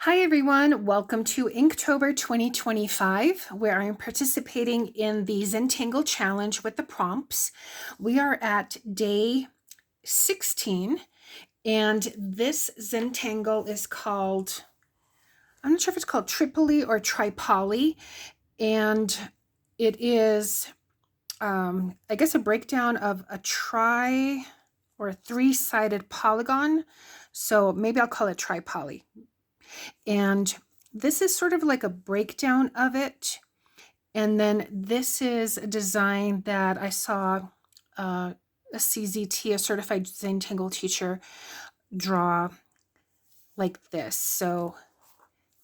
Hi everyone, welcome to Inktober 2025, where I'm participating in the Zentangle challenge with the prompts. We are at day 16, and this Zentangle is called, I'm not sure if it's called Tripoli or Tripoli, and it is, I guess, a breakdown of a tri or a three-sided polygon. So maybe I'll call it Tripoli. And this is sort of like a breakdown of it. And then this is a design that I saw a CZT, a certified Zentangle teacher, draw like this. So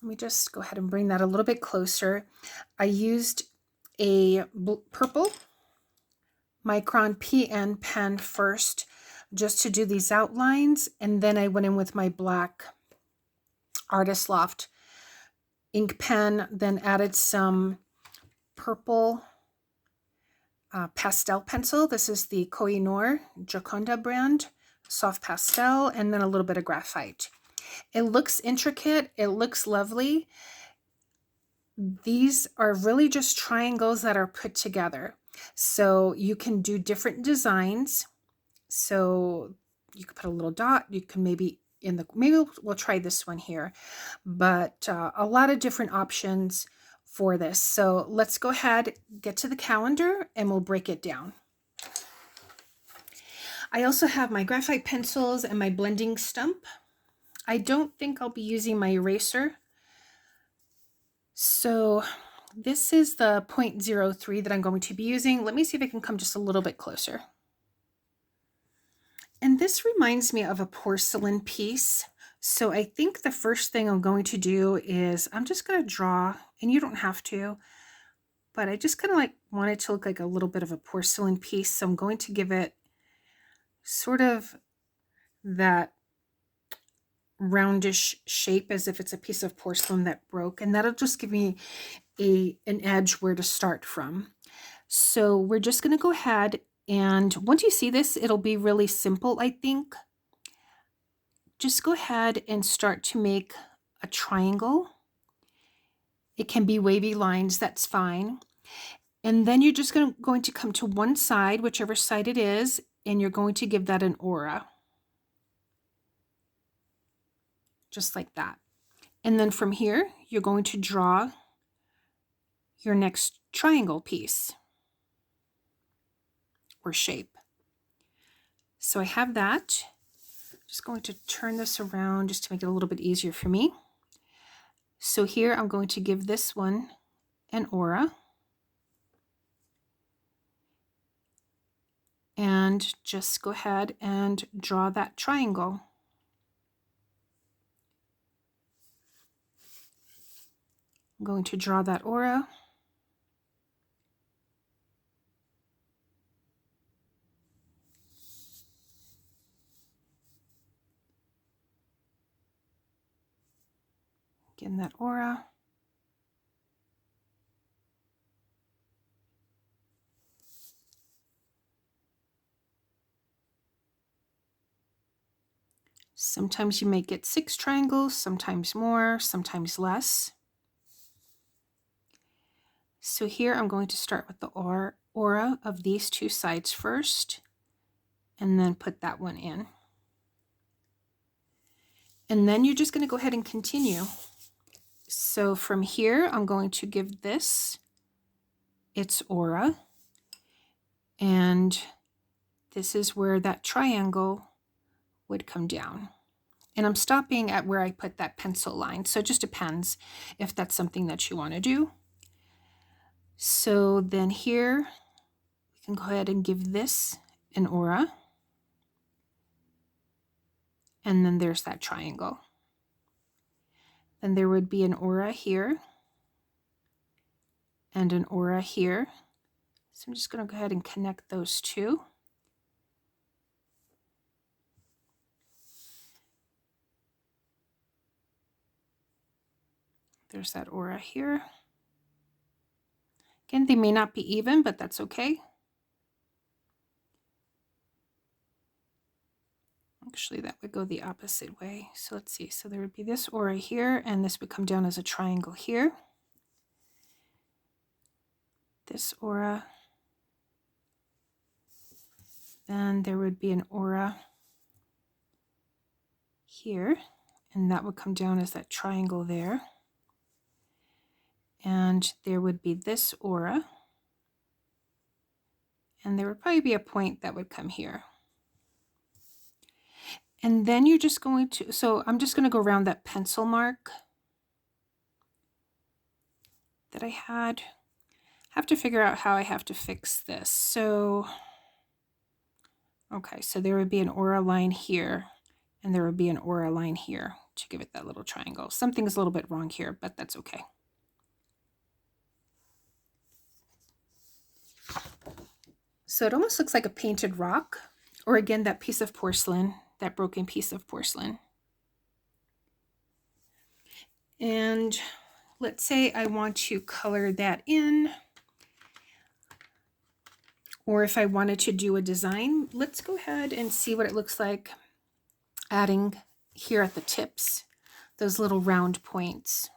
let me just go ahead and bring that a little bit closer. I used a purple Micron PN pen first just to do these outlines. And then I went in with my black Artist Loft ink pen, then added some purple pastel pencil. This is the Koh-i-Noor Joconda brand, soft pastel, and then a little bit of graphite. It looks intricate. It looks lovely. These are really just triangles that are put together. So you can do different designs. So you could put a little dot. You can maybe we'll try this one here, but a lot of different options for this. So let's go ahead, get to the calendar, and we'll break it down. I also have my graphite pencils and my blending stump. I don't think I'll be using my eraser. So this is the 0.03 that I'm going to be using. Let me see if I can come just a little bit closer. And this reminds me of a porcelain piece. So I think the first thing I'm going to do is I'm just going to draw, and you don't have to, but I just kind of like want it to look like a little bit of a porcelain piece. So I'm going to give it sort of that roundish shape as if it's a piece of porcelain that broke, and that'll just give me an edge where to start from. So we're just going to go ahead, and once you see this, it'll be really simple, I think. Just go ahead and start to make a triangle. It can be wavy lines, that's fine. And then you're just going to come to one side, whichever side it is, and you're going to give that an aura. Just like that. And then from here, you're going to draw your next triangle piece or shape. So I have that. Just going to turn this around just to make it a little bit easier for me. So here I'm going to give this one an aura. And just go ahead and draw that triangle. I'm going to draw that aura. Again, that aura. Sometimes you may get 6 triangles, sometimes more, sometimes less. So here I'm going to start with the aura of these two sides first, and then put that one in. And then you're just going to go ahead and continue. So from here, I'm going to give this its aura, and this is where that triangle would come down. And I'm stopping at where I put that pencil line, so it just depends if that's something that you want to do. So then here, we can go ahead and give this an aura. And then there's that triangle. Then there would be an aura here and an aura here. So I'm just going to go ahead and connect those two. There's that aura here. Again, they may not be even, but that's okay. Actually, that would go the opposite way. So let's see. So there would be this aura here, and this would come down as a triangle here. This aura. Then there would be an aura here, and that would come down as that triangle there. And there would be this aura, and there would probably be a point that would come here. And then you're just going to, so I'm just going to go around that pencil mark that I had. Have to figure out how I have to fix this. So, okay, so there would be an aura line here, and there would be an aura line here to give it that little triangle. Something's a little bit wrong here, but that's okay. So it almost looks like a painted rock, or again, that piece of porcelain, that broken piece of porcelain. And let's say I want to color that in, or if I wanted to do a design, let's go ahead and see what it looks like adding here at the tips, those little round points.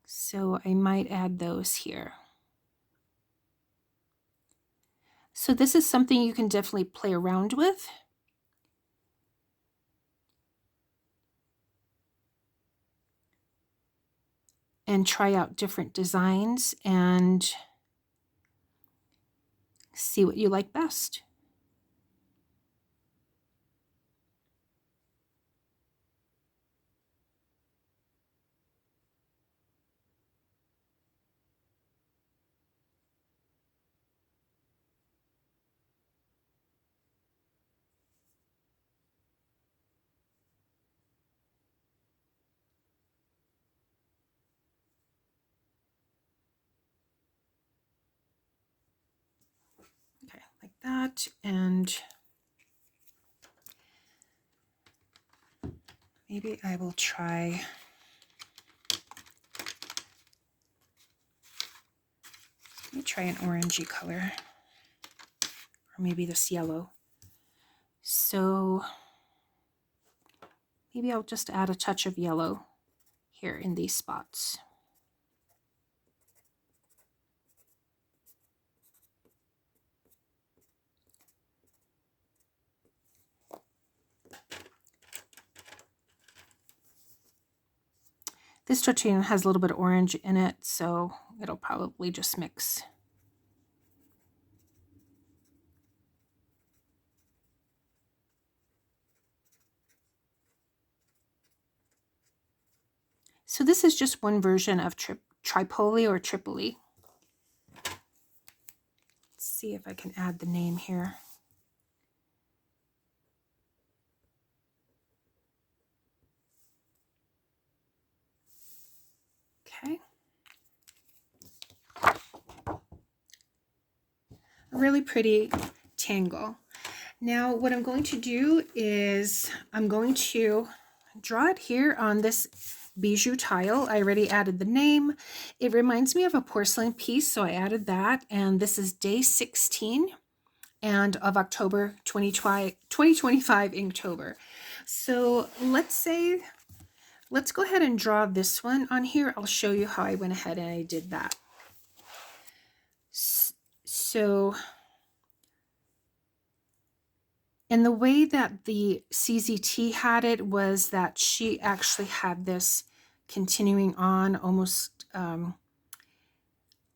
So I might add those here. So this is something you can definitely play around with. And try out different designs and see what you like best. Okay, like that. And maybe I will try, let me try an orangey color, or maybe this yellow. So maybe I'll just add a touch of yellow here in these spots. This tortilla has a little bit of orange in it, so it'll probably just mix. So this is just one version of Tripoli or Tripoli. Let's see if I can add the name here. Okay. A really pretty tangle. Now what I'm going to do is I'm going to draw it here on this bijou tile. I already added the name. It reminds me of a porcelain piece, so I added that. And this is day 16 and of October 2025 Inktober. So let's go ahead and draw this one on here. I'll show you how I went ahead and I did that. So, and the way that the CZT had it was that she actually had this continuing on almost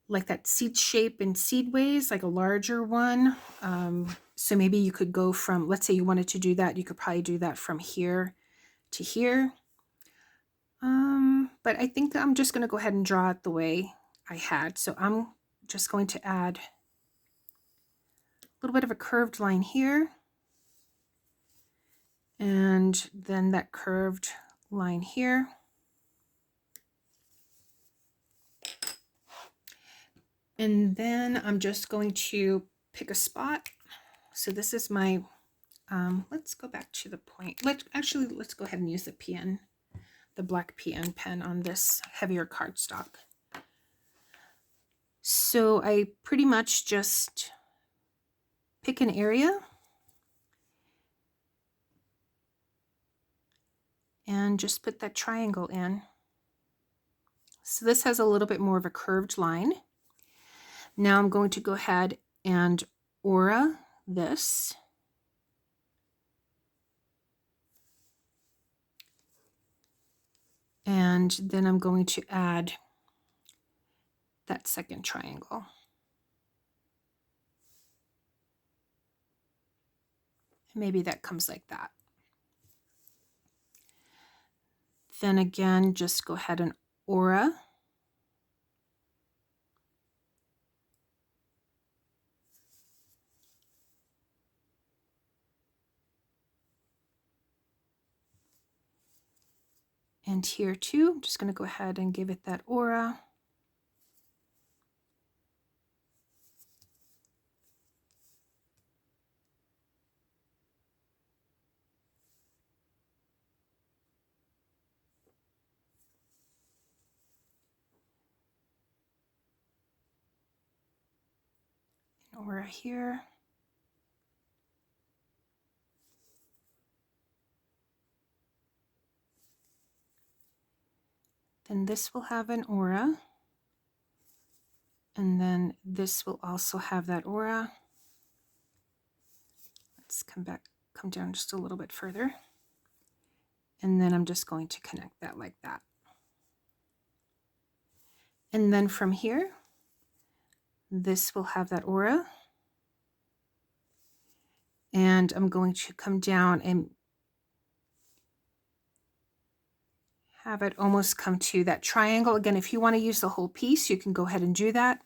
like that seed shape in seedways, like a larger one. So maybe you could go from, let's say you wanted to do that, you could probably do that from here to here. But I think I'm just going to go ahead and draw it the way I had. So I'm just going to add a little bit of a curved line here. And then that curved line here. And then I'm just going to pick a spot. So this is my, let's go back to the point. Let's go ahead and use the PN, the black PN pen on this heavier cardstock. So I pretty much just pick an area and just put that triangle in. So this has a little bit more of a curved line. Now I'm going to go ahead and aura this. And then I'm going to add that second triangle. Maybe that comes like that. Then again, just go ahead and aura. And here too, I'm just going to go ahead and give it that aura. Aura here. Then this will have an aura. And then this will also have that aura. Let's come down just a little bit further. And then I'm just going to connect that like that. And then from here, this will have that aura. And I'm going to come down and have it almost come to that triangle. Again, if you want to use the whole piece, you can go ahead and do that.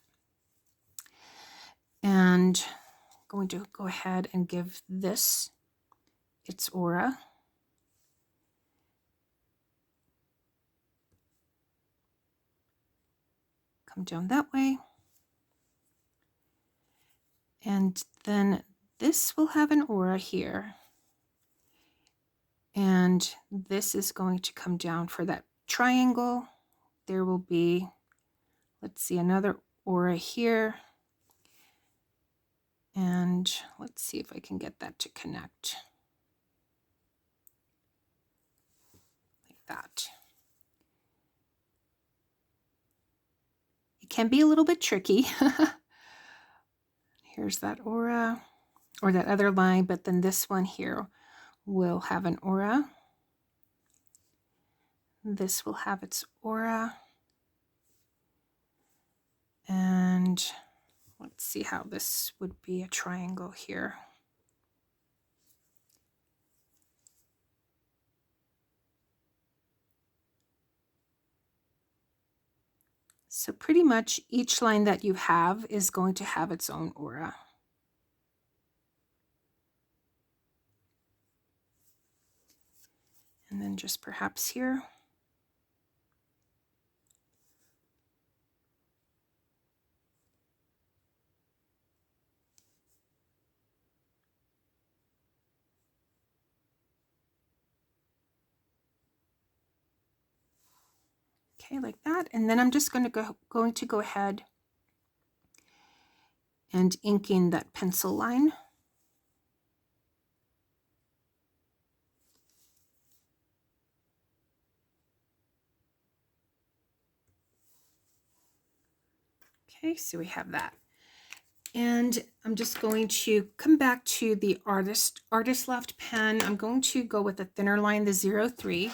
And I'm going to go ahead and give this its aura. Come down that way. And then this will have an aura here. And this is going to come down for that triangle. There will be, let's see, another aura here. And let's see if I can get that to connect. Like that. It can be a little bit tricky. Here's that aura, or that other line, but then this one here will have an aura. This will have its aura. And let's see how this would be a triangle here. So pretty much each line that you have is going to have its own aura. And then just perhaps here. Okay, like that. And then I'm just going to go ahead and ink in that pencil line. Okay, so we have that. And I'm just going to come back to the artist left pen. I'm going to go with a thinner line, the 03.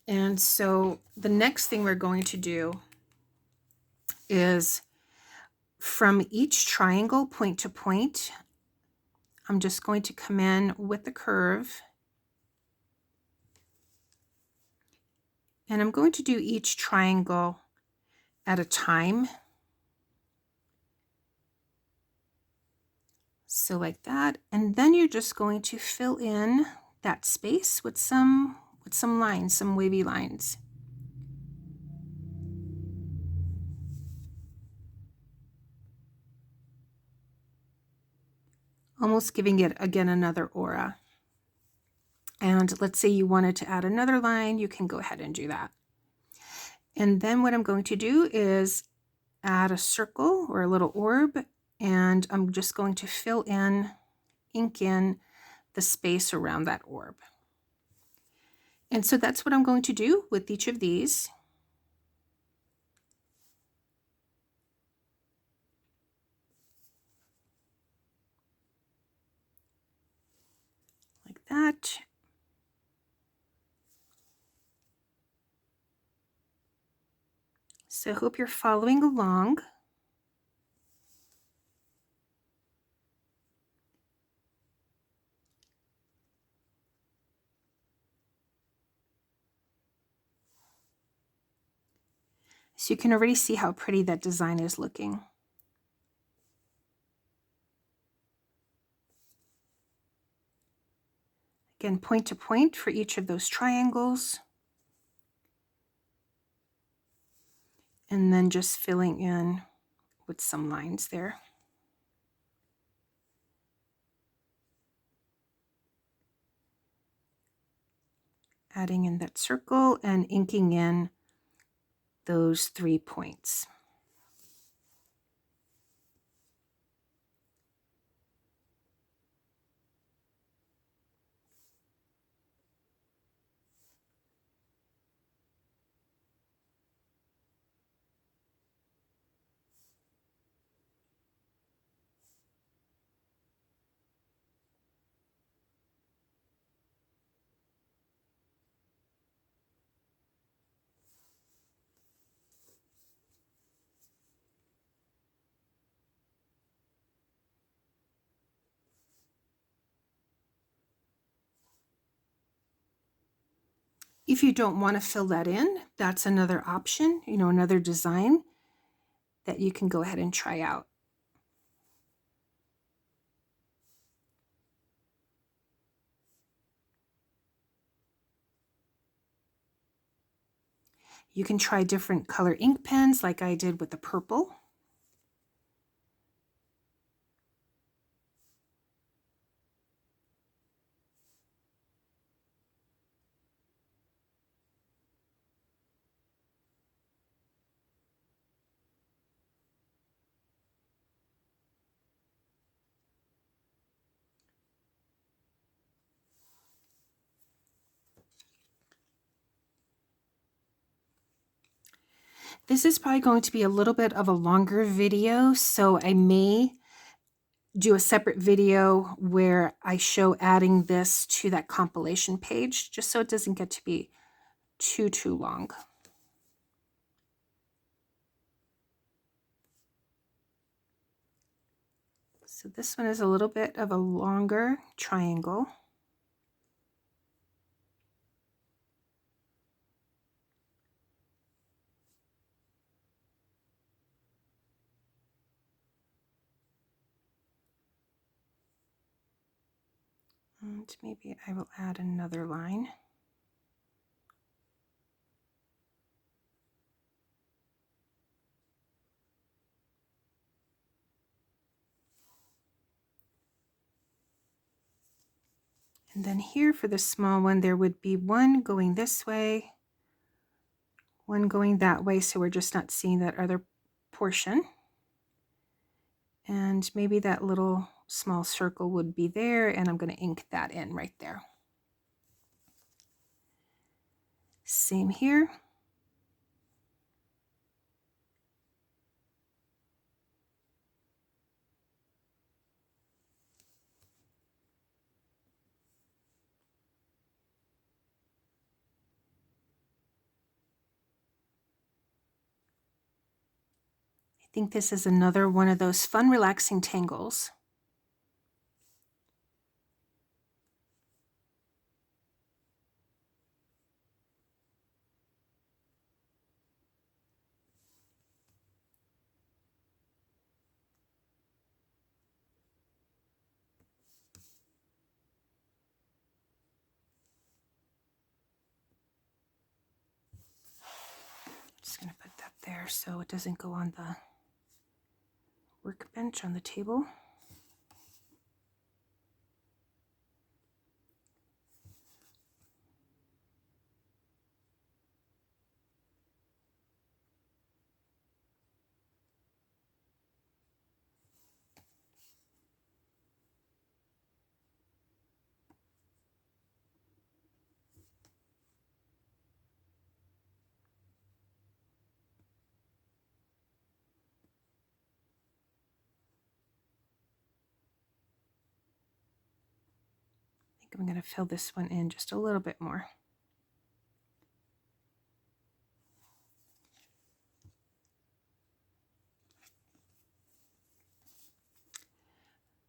And so the next thing we're going to do is from each triangle point to point, I'm just going to come in with the curve. And I'm going to do each triangle at a time. So like that. And then you're just going to fill in that space with some lines, some wavy lines. Almost giving it, again, another aura. And let's say you wanted to add another line, you can go ahead and do that. And then what I'm going to do is add a circle or a little orb, and I'm just going to fill in, ink in the space around that orb. And so that's what I'm going to do with each of these. Like that. So I hope you're following along. So you can already see how pretty that design is looking. Again, point to point for each of those triangles. And then just filling in with some lines there. Adding in that circle and inking in those 3 points. If you don't want to fill that in, that's another option, another design that you can go ahead and try out. You can try different color ink pens like I did with the purple. This is probably going to be a little bit of a longer video, so I may do a separate video where I show adding this to that compilation page, just so it doesn't get to be too long. So this one is a little bit of a longer triangle. And maybe I will add another line. And then here for the small one, there would be one going this way, one going that way, so we're just not seeing that other portion. And maybe that little small circle would be there, and I'm going to ink that in right there. Same here. I think this is another one of those fun, relaxing tangles. Just going to put that there so it doesn't go on the workbench on the table. I'm going to fill this one in just a little bit more.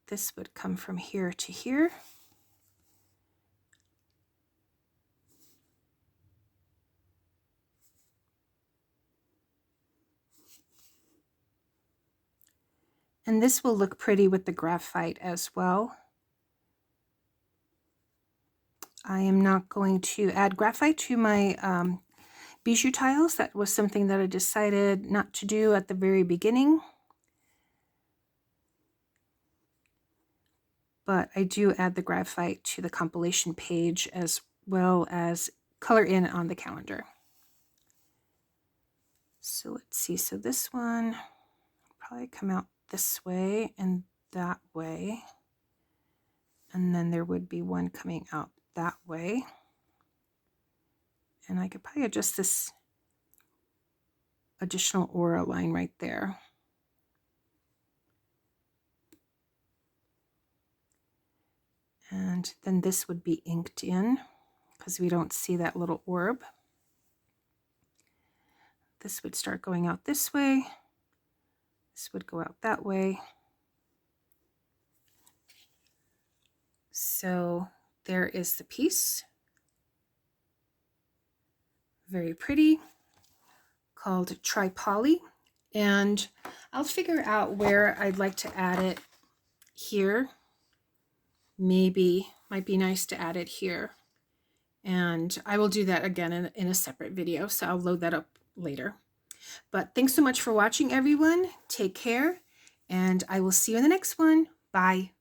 This would come from here to here. And this will look pretty with the graphite as well. I am not going to add graphite to my bijou tiles. That was something that I decided not to do at the very beginning. But I do add the graphite to the compilation page as well as color in on the calendar. So let's see, so this one will probably come out this way and that way. And then there would be one coming out that way. And I could probably adjust this additional aura line right there. And then this would be inked in because we don't see that little orb. This would start going out this way. This would go out that way. So there is the piece. Very pretty, called Tripoli. And I'll figure out where I'd like to add it here. Maybe might be nice to add it here. And I will do that again in a separate video, so I'll load that up later. But thanks so much for watching, everyone. Take care, and I will see you in the next one. Bye.